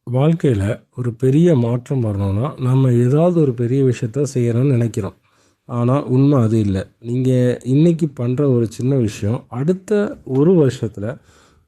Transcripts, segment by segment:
வாழ்க்கையில் ஒரு பெரிய மாற்றம் வரணும்னா நம்ம ஏதாவது ஒரு பெரிய விஷயத்த செய்யணும்னு நினைக்கிறோம். ஆனால் உண்மை அது இல்லை. நீங்கள் இன்றைக்கி பண்ணுற ஒரு சின்ன விஷயம் அடுத்த ஒரு வருஷத்தில்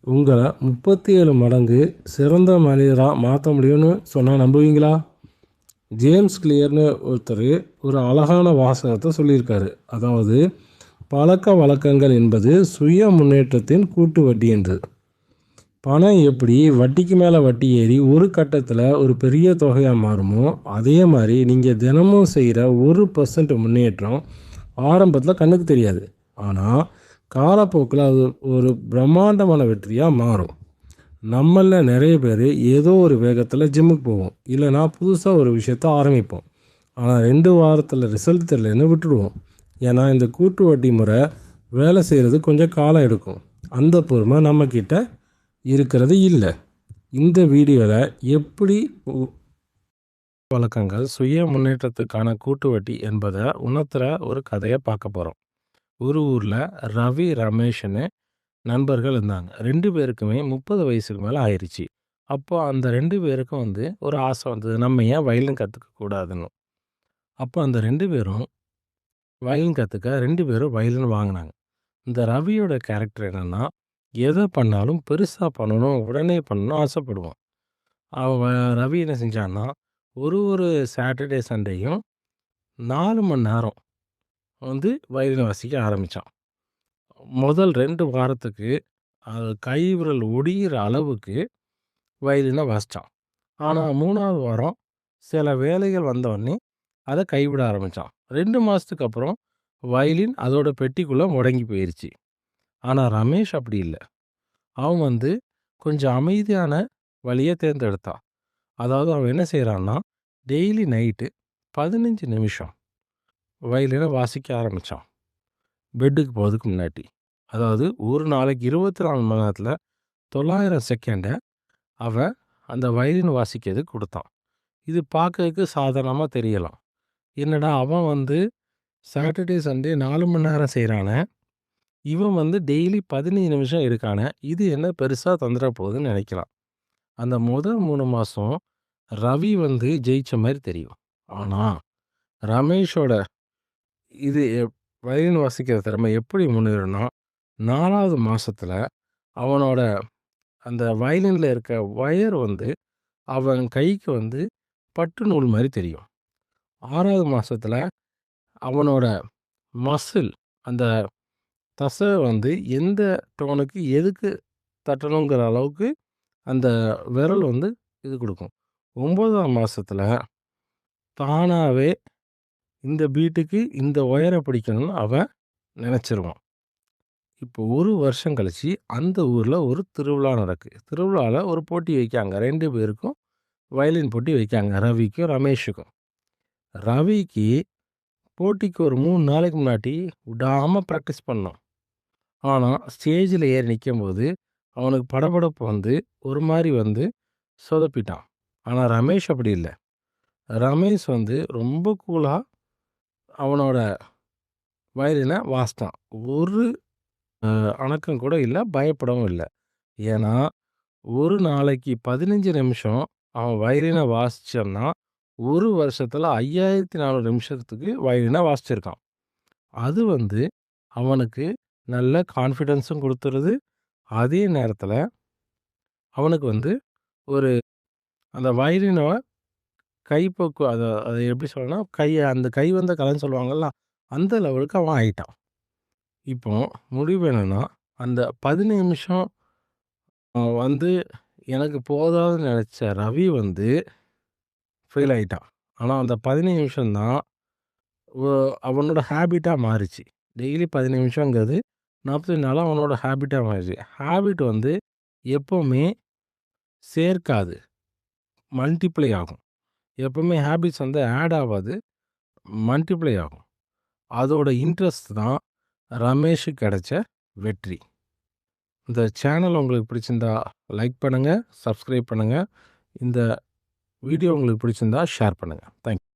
உங்களை 37 மடங்கு சிறந்த மனிதராக மாற்ற முடியும்னு சொன்னால் நம்புவீங்களா? ஜேம்ஸ் கிளியர்னு ஒருத்தர் ஒரு அழகான வாசகத்தை சொல்லியிருக்காரு. அதாவது, பழக்க வழக்கங்கள் என்பது சுய முன்னேற்றத்தின் கூட்டு வட்டி என்று. பணம் எப்படி வட்டிக்கு மேலே வட்டி ஏறி ஒரு கட்டத்தில் ஒரு பெரிய தொகையாக மாறுமோ, அதே மாதிரி நீங்கள் தினமும் செய்கிற 1% முன்னேற்றம் ஆரம்பத்தில் கண்ணுக்கு தெரியாது. ஆனால் காலப்போக்கில் அது ஒரு பிரம்மாண்டமான வெற்றியாக மாறும். நம்மளில் நிறைய பேர் ஏதோ ஒரு வேகத்தில் ஜிம்முக்கு போவோம், இல்லைனா புதுசாக ஒரு விஷயத்த ஆரம்பிப்போம். ஆனால் 2 வாரத்தில் ரிசல்ட் தெரியலன்னு விட்டுடுவோம். ஏன்னா இந்த கூட்டு வட்டி முறை வேலை செய்கிறது கொஞ்சம் காலம் எடுக்கும். அந்த பொறுமை நம்மக்கிட்ட இருக்கிறது இல்லை. இந்த வீடியோவில் எப்படி வழக்கங்கள் சுய முன்னேற்றத்துக்கான கூட்டு வட்டி என்பதை உணர்த்துகிற ஒரு கதையை பார்க்க போகிறோம். ஒரு ஊரில் ரவி ரமேஷ்னு நண்பர்கள் இருந்தாங்க. 2 பேருக்குமே 30 வயசுக்கு மேலே ஆயிடுச்சு. அப்போ அந்த 2 பேருக்கும் ஒரு ஆசை வந்தது, நம்ம ஏன் வயலின் கற்றுக்க கூடாதுன்னு. அப்போ அந்த 2 பேரும் வயலின் கற்றுக்க 2 பேரும் வயலின் வாங்கினாங்க. இந்த ரவியோட கேரக்டர் என்னென்னா, எதை பண்ணாலும் பெருசாக பண்ணணும், உடனே பண்ணணும் ஆசைப்படுவான். அவன் ரவி என்ன செஞ்சான்னா, ஒரு சாட்டர்டே சண்டேயும் 4 மணி நேரம் வயலின் வாசிக்க ஆரம்பித்தான். முதல் 2 வாரத்துக்கு அது கை விரல் ஒடிகிற அளவுக்கு வயலினை வாசித்தான். ஆனால் 3ஆவது வாரம் சில வேலைகள் வந்தவொடனே அதை கைவிட ஆரம்பித்தான். 2 மாதத்துக்கு அப்புறம் வயலின் அதோட பெட்டிக்குள்ளே முடங்கி போயிடுச்சு. ஆனால் ரமேஷ் அப்படி இல்லை. அவன் கொஞ்சம் அமைதியான வழியை தேர்ந்தெடுத்தான். அதாவது அவன் என்ன செய்கிறான்னா, டெய்லி நைட்டு 15 நிமிஷம் வயலினை வாசிக்க ஆரம்பித்தான், பெட்டுக்கு போகிறதுக்கு முன்னாடி. அதாவது ஒரு நாளைக்கு 24 மணி நேரத்தில் 900 செகண்டை அவன் அந்த வயலின் வாசிக்கிறதுக்கு கொடுத்தான். இது பார்க்கறதுக்கு சாதாரணமாக தெரியலாம். என்னடா அவன் சாட்டர்டே சண்டே 4 மணி நேரம் செய்கிறானே, இவன் டெய்லி 15 நிமிஷம் இருக்கானே, இது என்ன பெருசாக தந்துட போகுதுன்னு நினைக்கலாம். அந்த முதல் 3 மாதம் ரவி ஜெயிச்ச மாதிரி தெரியும். ஆனால் ரமேஷோட இது வயலின் வாசிக்கிற திறமை எப்படி முன்னேறும்னா, 4ஆவது மாதத்தில் அவனோட அந்த வயலினில் இருக்க ஒயர் அவன் கைக்கு பட்டு நூல் மாதிரி தெரியும். 6ஆவது மாதத்தில் அவனோட மசில், அந்த தசை எந்த டோனுக்கு எதுக்கு தட்டணுங்கிற அளவுக்கு அந்த விரல் இது கொடுக்கும். 9ஆம் மாதத்தில் தானாகவே இந்த பீட்டுக்கு இந்த ஒயரை பிடிக்கணும்னு அவன் நினச்சிருவான். இப்போ ஒரு வருஷம் கழித்து அந்த ஊரில் ஒரு திருவிழா நடக்குது. திருவிழாவில் ஒரு போட்டி வைக்காங்க. 2 பேருக்கும் வயலின் போட்டி வைக்காங்க, ரவிக்கும் ரமேஷுக்கும். ரவிக்கு போட்டிக்கு ஒரு 3 நாளைக்கு முன்னாடி விடாமல் ப்ராக்டிஸ் பண்ணான். ஆனால் ஸ்டேஜில் ஏறி நிற்கும்போது அவனுக்கு படபடப்பு ஒரு மாதிரி சொதப்பிட்டான். ஆனால் ரமேஷ் அப்படி இல்லை. ரமேஷ் ரொம்ப கூலாக அவனோட வயலினை வாசித்தான். ஒரு அணக்கம் கூட இல்லை, பயப்படவும் இல்லை. ஏன்னா ஒரு நாளைக்கு 15 நிமிஷம் அவன் வயலினை வாசிச்சான்னா, ஒரு வருஷத்தில் 5400 நிமிஷத்துக்கு வயலினை வாசிச்சிருக்கான். அது அவனுக்கு நல்ல கான்ஃபிடென்ஸும் கொடுத்துருது. அதே நேரத்தில் அவனுக்கு ஒரு அந்த வயலினை கைப்பக்குவம், அதை எப்படி சொல்லணும்னா, அந்த கை வந்த கலைன்னு சொல்லுவாங்கள்ல, அந்த லெவலுக்கு அவன் ஆகிட்டான். இப்போ முடிவு என்னென்னா, அந்த 15 நிமிஷம் எனக்கு போதாதுன்னு நினச்ச ரவி ஃபெயில் ஆகிட்டான். ஆனால் அந்த 15 நிமிஷம்தான் அவனோட ஹேபிட்டாக மாறிச்சு. டெய்லி 15 நிமிஷங்கிறது 45 நாளாக அவனோட ஹேபிட்டாக மாறிச்சு. ஹேபிட் எப்போவுமே சேர்க்காது, மல்டிப்ளை ஆகும். எப்போவுமே ஹேபிட்ஸ் ஆட் ஆகாது, மல்டிப்ளை ஆகும். அதோட இன்ட்ரெஸ்ட் தான் ரமேஷுக்கு கிடைச்ச வெற்றி. இந்த சேனல் உங்களுக்கு பிடிச்சிருந்தா லைக் பண்ணுங்கள், சப்ஸ்கிரைப் பண்ணுங்கள். இந்த வீடியோ உங்களுக்கு பிடிச்சிருந்தா ஷேர் பண்ணுங்கள். தேங்க்யூ.